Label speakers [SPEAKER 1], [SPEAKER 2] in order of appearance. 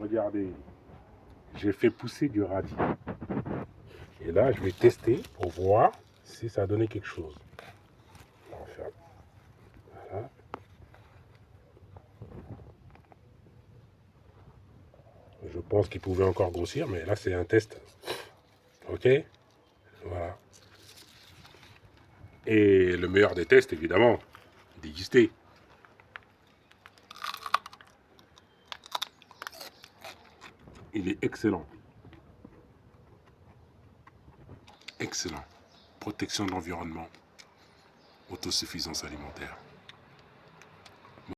[SPEAKER 1] regardez, j'ai fait pousser du radis. Et là, je vais tester pour voir si ça a donné quelque chose. On va faire. Voilà. Je pense qu'il pouvait encore grossir, mais là, c'est un test. Ok? Voilà. Et le meilleur des tests, évidemment, déguster. Il est excellent. Excellent. Protection de l'environnement. Autosuffisance alimentaire.